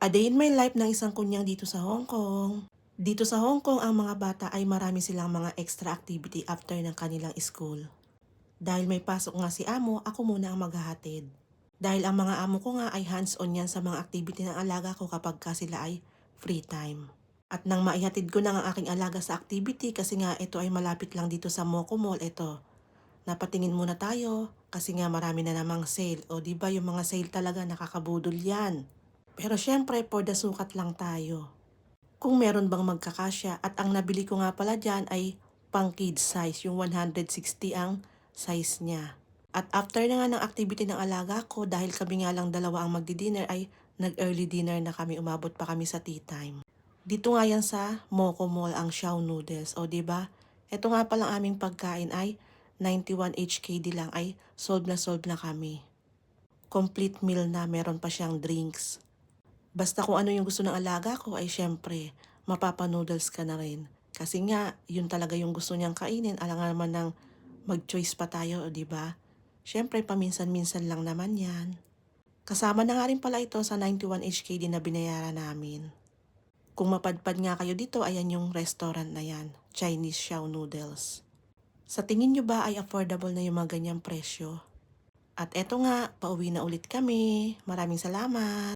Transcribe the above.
A day in my life ng isang kunyang dito sa Hong Kong. Dito sa Hong Kong, ang mga bata ay marami silang mga extra activity after ng kanilang school. Dahil may pasok nga si amo, ako muna ang maghahatid. Dahil ang mga amo ko nga ay hands-on yan sa mga activity ng alaga ko kapag ka sila ay free time. At nang maihatid ko na ang aking alaga sa activity kasi nga ito ay malapit lang dito sa Moco Mall, ito. Napatingin muna tayo kasi nga marami na namang sale. O diba yung mga sale talaga nakakabudol yan. Pero syempre, for the sukat lang tayo. Kung meron bang magkakasya at ang nabili ko nga pala dyan ay pang kids size, yung 160 ang size niya. At after na nga ng activity ng alaga ko, dahil kami nga lang dalawa ang magdi-dinner ay nag-early dinner na kami, umabot pa kami sa tea time. Dito nga yan sa Moco Mall ang Xiao Noodles, o diba? Ito nga palang aming pagkain ay 91 HKD lang, ay solve na kami. Complete meal na, meron pa siyang drinks. Basta kung ano yung gusto ng alaga ko ay syempre, mapapa-noodles ka na rin. Kasi nga, yun talaga yung gusto niyang kainin. Alangan naman ng mag-choice pa tayo, di ba? Syempre, paminsan-minsan lang naman yan. Kasama na nga rin pala ito sa 91 HKD na binayaran namin. Kung mapadpad nga kayo dito, ayan yung restaurant na yan, Chinese Xiao Noodles. Sa tingin nyo ba ay affordable na yung mga ganyang presyo? At eto nga, pauwi na ulit kami. Maraming salamat!